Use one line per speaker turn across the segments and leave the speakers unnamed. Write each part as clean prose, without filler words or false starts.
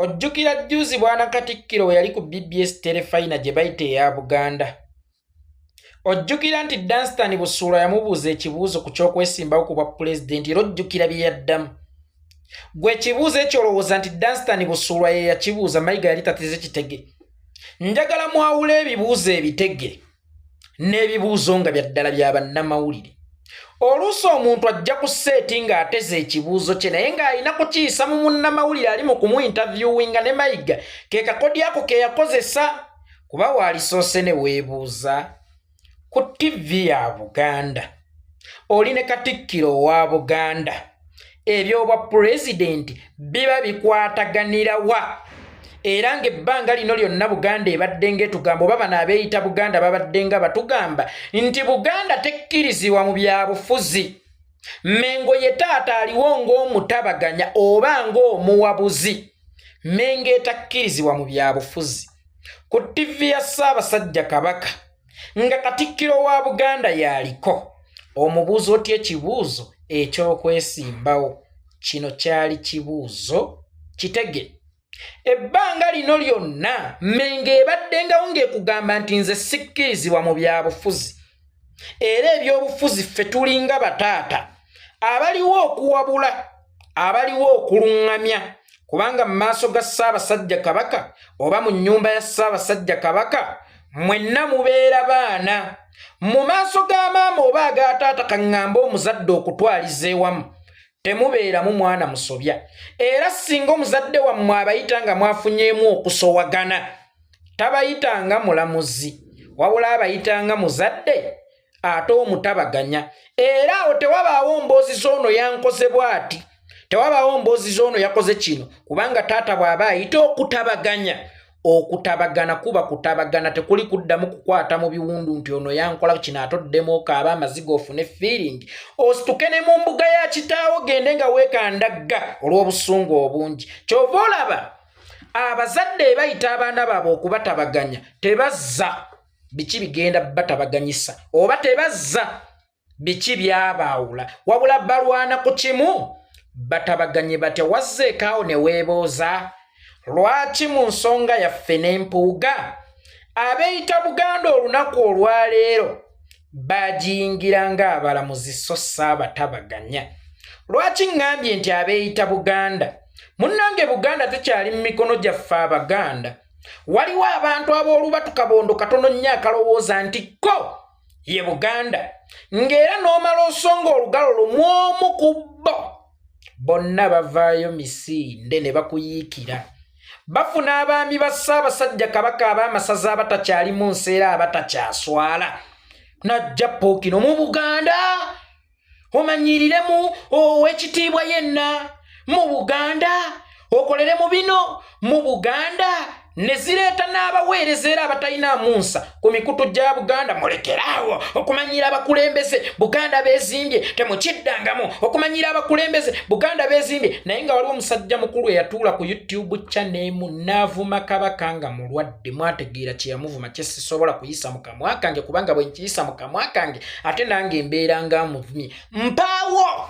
Ojjukira jjuuzi bwana Katikkiro we yali ku BBS telefayina gye bayita eya Buganda. Ojjukira nti Danstan Busuula yamubuuza ekibuuzo ku ky'okwesimbawo ku bwa pulezidenti era ojjukira bye yaddamu. Gwe ekibuuzo ekyo olowooza nti Danstan Busuula ye yakibuuza Mayiga yali tateze kitege. Njagala mwawula ebibuuzo ebitege n'ebibuuzo nga bya ddala bya bannamawulire. Oluusi omuntu ajja ku seeti ng'ateze ekibuuzo kye naye ng'alina kukiyisa mu munnamawulire ali mu kumuintavyuwinga ne Mayiga ke kakodi ako ke yakozesa kuba waalisoose ne weebuuza ku TV ya Buganda. Oli ne Katikkiro wa Buganda. Ebyobwa pulezidenti biba bikwataganira wa? Era ng'ebbanga lino lyonna Buganda ebadde ng'etugamba oba bano abeeyita Buganda babadde nga batugamba nti Buganda tekkirizibwa mu byabufuzi. Mengo ye taata aliwo ng'omutabaganya oba ng'omuwabuzi. Mengo etakkirizibwa mu byabufuzi. Ku TV ya Ssaabasajja Kabaka nga Katikkiro wa Buganda yaliko. Omubuuzo otya ekibuuzo eky'okwesimbawo. Kino kyali kibuuzo kitege. Ebbanga lino lyonna Mengo ebaddengawo ng'ekugamba nti nze sikkirizibwa mu byabufuzi. Era ebyobufuzi ffe tulinga bataata abaliwo okuwabula, abaliwo okuluŋŋamya, kubanga mu maaso ga Ssaabasajja Kabaka oba mu nnyumba ya Ssaabasajja Kabaka mwenna mubeera baana. Mu maaso ga maama oba aga taata kaŋŋamba omuzadde okutwaliza ewamu temubeeramu mwana musobya. Era singa omuzadde wammwe abayita nga mwafunyeemu okusowagana tabayitanga mulamuzi wabula abayitanga muzadde ate omutabaganya. Era awo tewabaawo mboozi z'ono yankoze bw'ati, tewabaawo mboozi z'ono yakoze kino, kubanga taata bw'aba ayita okutabaganya. Okutabagana kuba kutabagana, tekuli kuddamu kukwata mu biwundu nti ono yankola kino atoddemu okaaba amaziga ofune feeling osituke ne mu mbuga ya kitaawo gende nga weekandagga olw'obusungu obungi. Kyova olaba abazadde bayita abaana baabwe okubatabaganya tebazza biki bigenda batabaganyisa oba tebazza biki byabaawula, wabula balwana ku kimu batabaganye batya. Wazzeekaawo ne weebooza lwaki mu nsonga yaffe n'empuuga abeeyita Buganda olunaku olwaleero bagiyingira ng'abalamuzi so Ssaabatabaganya? Lwaki ngambye nti abeeyita Buganda? Munnange Buganda tekyali mu mikono gyaffe Abaganda. Waliwo abantu ab'oluba tukabondo katono nnyo akalowooza nti ko ye Buganda, ng'era n'omala osonga olugalo lumu omu ku bo bonna bavaayo misinde ne bakuyiikira. Bafuna abaami ba Ssaabasajja Kabaka ab'amasaza abatakyali mu nseera abatakyaswala. Najja Pookino mu Buganda omanyiriremu ow'ekitiibwa yenna mu Buganda okolere mu bino mu Buganda ne zireeta n'abaweereza era abatalina munsa ku mikutu gya Buganda. Mulekeraawo okumanyira abakulembeze Buganda beezimbye, temukiddangamu okumanyira abakulembeze Buganda beezimbye. Naye nga waliwo omusajja mukulu eyatuula ku YouTube channel emu n'avuma Kabaka nga mulwadde. Mwategeera kye yamuvuma kye sisobola kuyisa mu kamwa kange, kubanga bwe nkiyisa mu kamwa kange ate nange mbeera nga muvumye. Mpaawo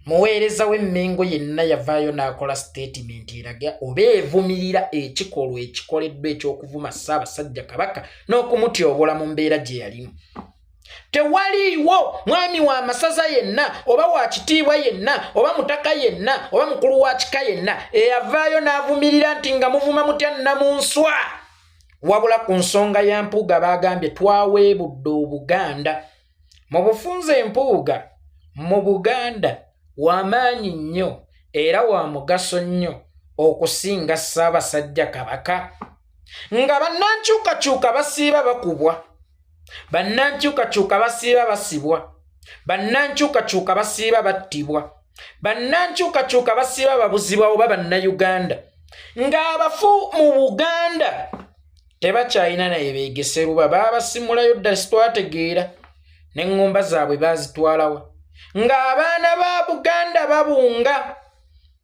muweereza w'emmengo yenna yavaayo n'akola statement eraga oba evumirira ekikolwa ekikoleddwa eky'okuvuma Ssaabasajja Kabaka n'okumutyobola mu mbeera gye yalimu. Tewaliiwo mwami wa masaza yenna oba wa kitiibwa yenna oba mutaka yenna oba mukulu wa kika yenna eyavaayo n'avumirira nti nga muvuma mutya Nnamunswa. Wabula ku nsonga ya mpuuga baagambye twaweebudde Obuganda. Mu bufunze empuuga mu Buganda wamaanyi nnyo era wa mugaso nnyo okusinga Ssaabasajja Kabaka. Nga bannankyukakyuka basiiba bakubwa, bannankyukakyuka basiiba basibwa, bannankyukakyuka basiiba battibwa, bannankyukakyuka basiiba babuzibwa oba bannayuganda. Ng'abafu mu Buganda tebakyalina naye beegeseruba baabasimulayo ddala sitwategeera n'eŋŋomba zaabwe baazitwalawa. Ng'abaana ba Buganda babunga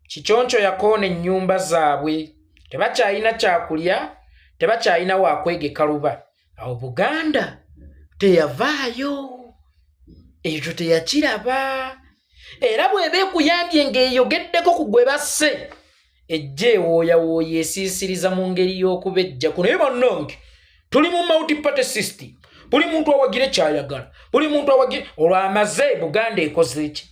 kikyonco yakoona ennyumba zaabwe, tebakyalina kyakulya, tebakyalina waakwegeka luba. Awo Buganda teyavaayo, ekyo teyakiraba. Era bw'eba ekuyambye ng'eyogeddeko ku gwe basse ejje wooya esiisiriza mu ngeri y'okubejja kuno. Naye bannange tuli mu multi-party system. Buli muntu awagira kyayagala. Buli muntu awagira olwamaze Buganda ekoze ki?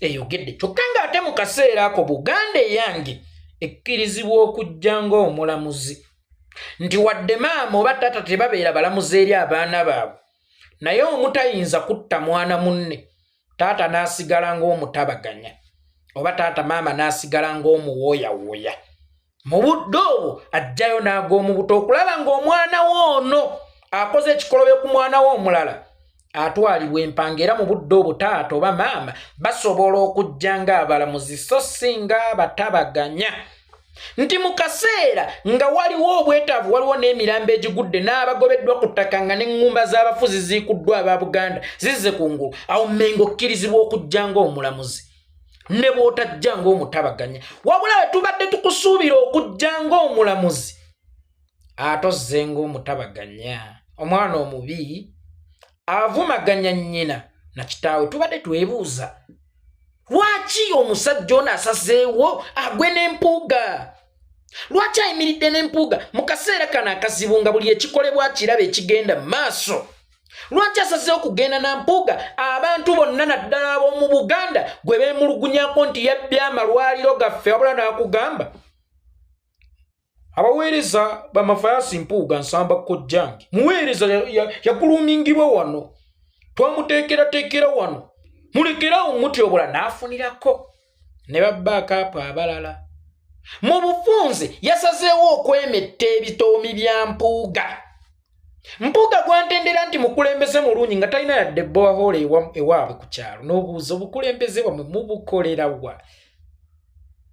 Eyogedde. Kyokka ng'ate mu kaseera ako Buganda eyange ekkirizibwa okujja ng'omulamuzi. Nti wadde maama oba taata tebabeera balamuzi eri abaana baabwe. Naye omutayinza kutta mwana munne. Taata n'asigala ng'omutabaganya. Oba taata maama n'asigala ng'omuwooyawooya. Mu budde obwo ajjayo n'ag'omu buto okulaba ng'omwana woono akoze ekikolobe ku mwana w'omulala. Atwalibwa empanga era mu budde obwo taata oba maama basobola okujja ng'abalamuzi so singa abatabaganya. Nti mu kaseera nga waliwo obwetaavu waliwo n'emirambo egigudde n'abagobeddwa ku ttaka nga n'eŋŋumba z'abafuzi ziikuddwa aba Buganda zizze kungulu. Awo Mmengo okkirizibwa okujja ng'omulamuzi. Ne bw'otajja ng'omutabaganya. Wabula we tubadde tukusuubira okujja ng'omulamuzi. Atozze ng'omutabaganya. Omwana omubi avumaganya nnyina na kitaawe. Tubadde twebuuza. Lwaki omusajja ono asazeewo agwe n'empuuga? Lwaki ayimiridde n'empuuga mu kaseera kano akazibu nga buli ekikolebwa kiraba ekigenda mu maaso? Lwaki asazeewo kugenda na mpuuga abantu bonna naddala ab'omu Buganda gwe beemulugunyako nti yabbye amalwaliro gaffe? Wabula n'akugamba abaweereza bamafayaasi mpuuga nsamba kkojjange. Muweereza yagulumingibwa wano. Twamuteekerateekera wano. Mulekerawo muti obula n'afunirako. Ne babbaako apo abalala. Mu bufunze yasazeewo okwemetta ebitoomi bya mpuuga. Mpuuga gwantendera nti mukulembeze mulungi nga talina yadde borehole ewaabwe ku kyalo. N'obuuza obukulembeze bwamwe mubukolera wa?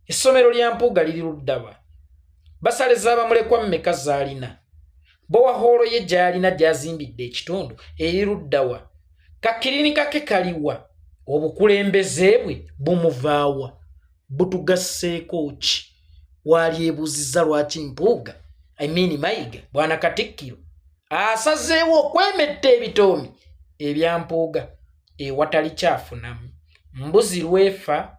Essomero lya mpuuga liri ludda wa? Basale z'abamulekwa mmeka z'alina? Borehole ye gy'alina gy'azimbidde ekitundu eri ludda wa? Kakirinika ke kaliwa? Obukulembeze bwe bumuvaawa? Butugasseeko ki? Waali ebuuzizza lwaki mpuuga Mayiga bwana Katikkiro asazeewo okwemetta ebitoomi ebya mpuuga ewatali kyafunamu. Mbuzi lwefa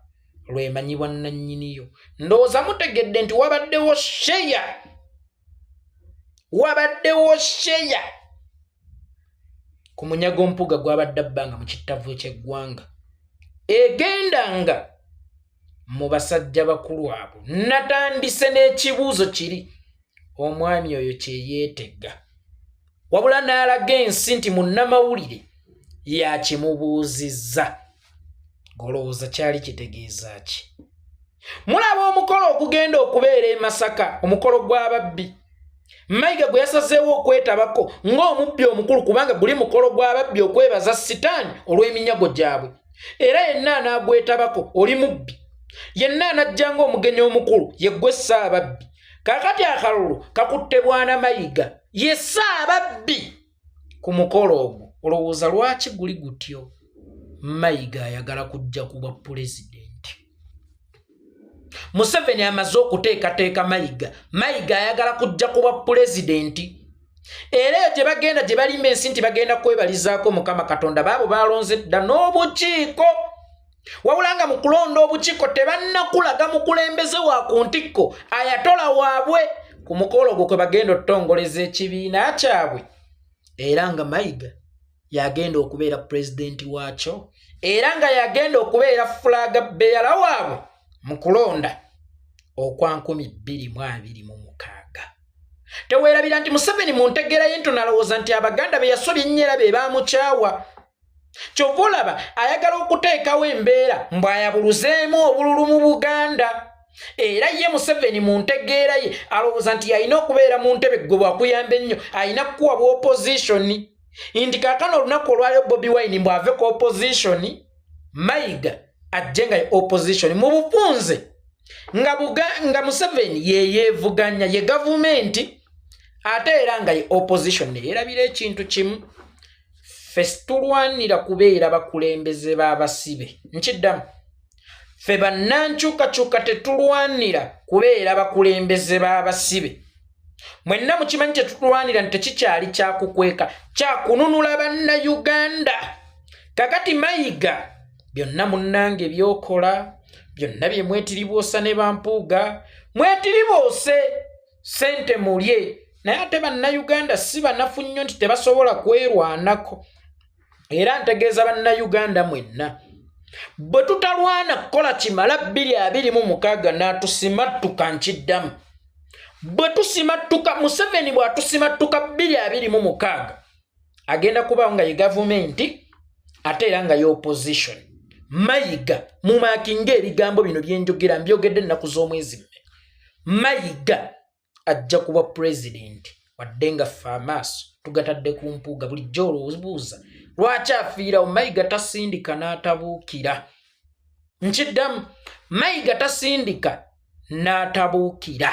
lwemanyibwa nannyiniyo. Ndowooza mutegedde nti wabaddewo sheya ku munyago mpuuga gwabadde abbanga mu kittavu ky'eggwanga egendanga mu basajja bakulu abo. Natandise n'ekibuuzo kiri omwami oyo kye yeetega. Wabula n'alaga ensi nti munnamawulire yakimubuuzizza. Golowooza kyali kitegeeza ki? Mulaba omukolo ogugenda okubeera e Masaka, omukolo gw'ababbi. Mayiga gwe yasazeewo okwetabako ng'omubbi omukulu kubanga guli mukolo gw'ababbi okwebaza sitaani olw'eminyago gyabwe. Era yenna anaagwetabako oli mubbi. Yenna anajja ng'omugenyi omukulu ye ggwe Ssaababbi. Kaakati akalulu kakutte bwana Mayiga ye Ssaababbi ku mukolo ogwo. Olowooza lwaki guli gutyo? Mayiga ayagala kujja ku bwa pulezidenti. Museveni amaze okuteekateeka Mayiga ayagala kujja ku bwa pulezidenti. Era eyo gye bagenda gye balima ensi nti bagenda kwebalizaako Mukama Katonda baabo balonze dda n'obukiiko. Wabula nga mu kulonda obukiiko tebannakulaga mukulembeze wa ku ntikko ayatola waabwe ku mukolo ogwo kwe bagenda okutongoleza ekibiina kyabwe. Era nga Mayiga yagenda okubeera pulezidenti waakyo. Era nga yagenda okubeera fulaga beera waabwe mu kulonda okwa 2026. Teweerabira nti Museveni mu ntegeera ye ntono alowooza nti Abaganda be yasobya ennyo be baamukyawa. Kyova olaba ayagala okuteekawo embeera mbw'ayabuluzeemu obululu mu Buganda. Era ye Museveni mu ntegeera ye alowooza nti alina okubeera mu ntebe gwe bwakuyamba ennyo, alina kukuwa bwa opposition. Nti kaakano olunaku olwaliyo Bobi Wine mbw'ave ku opposition, Mayiga ajje nga opposition mu bufunze nga Museveni ye yeevuganya ye gavumenti ate era nga ye opposition. Erabira ekintu kimu, ffe tulwanira kubeera bakulembeze b'abasibe. Nkiddamu, ffe bannankyukakyuka tetulwanira kubeera bakulembeze b'abasibe. Mwenna mukimanyi kye tutulwanira nti tekikyali kyakukweka, kyakununula Bannayuganda. Kakati Mayiga byonna munnange byokola byonna bye mwetiribuusa ne bampuuga mwetiribuuse sente mulye naye ate bannayuganda si banafu nnyo nti tebasobola kwerwanako era ntegeeza bannayuganda mwenna bwe tutalwana kukola kimala 2026 n'atusimattuka nkiddamu bwe tusimattuka Museveni bw'atusimattuka 2026 agenda kubawo nga ye gavumenti ate era nga ye opposition Mayiga mumakinga ebigambo bino byenjogera mbyogedde ennaku z'omwezi Mayiga ajja kuba president wadde nga ffe amaaso tugatadde ku mpuuga bulijjo olowooza lwaki afiirawo Mayiga tasindika n'atabuukira nkiddamu Mayiga tasindika n'atabuukira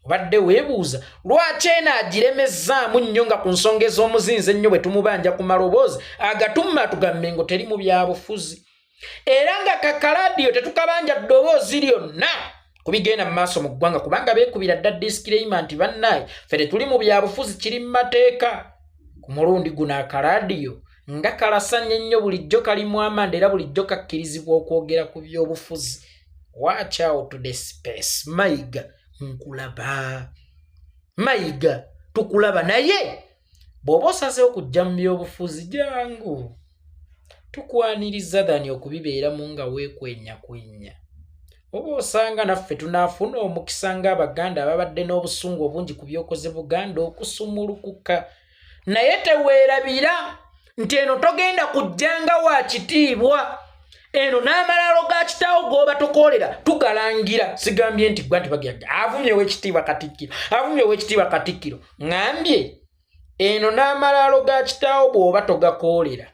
obadde weebuuza lwaki eno agiremezaamu nnyo nga ku nsonga ez'omuzinzi ennyo bwe tumubanja ku maloboozi agatumma tugambe ngo teri mu byabufuzi era nga kakaladiyo tetukabanja ddoboozi lyonna kubigenda mu maaso mu ggwanga kubanga beekubira dda disclaimer nti bannaye ffe tetuli mu byabufuzi kiri mu mateeka ku mulundi guno akaladiyo nga kalasanye nnyo bulijjo kalimu amanda era bulijjo kakkirizibwa okwogera ku byobufuzi watch out to the space Mayiga nkulaba Mayiga tukulaba naye bw'oba osazeewo okujja mu byobufuzi jangu tukwaniriza dhani okubibeeramu nga weekwenyakwenya oba osanga naffe tunaafuna omukisa ng'Abaganda ababadde n'obusungu obungi ku byokoze Buganda okusumulukuka naye teweerabira nti eno togenda kujjanga wa kitiibwa eno n'amalalo ga kitaawo g'oba tokoolera tugalangira sigambye nti gwa nti bagenda avumye ow'ekitiibwa Katikkiro ngambye eno n'amalalo ga kitaawo bw'oba togakoolera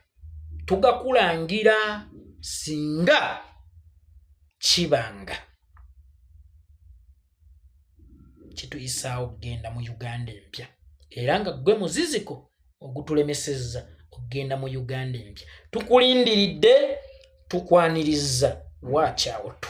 tugakulangira singa kibanga kituyisaawo okugenda mu Uganda empya era nga gwe muziziko ogutulemesezza okugenda mu Uganda empya tukulindiridde tukwaniriza watch out.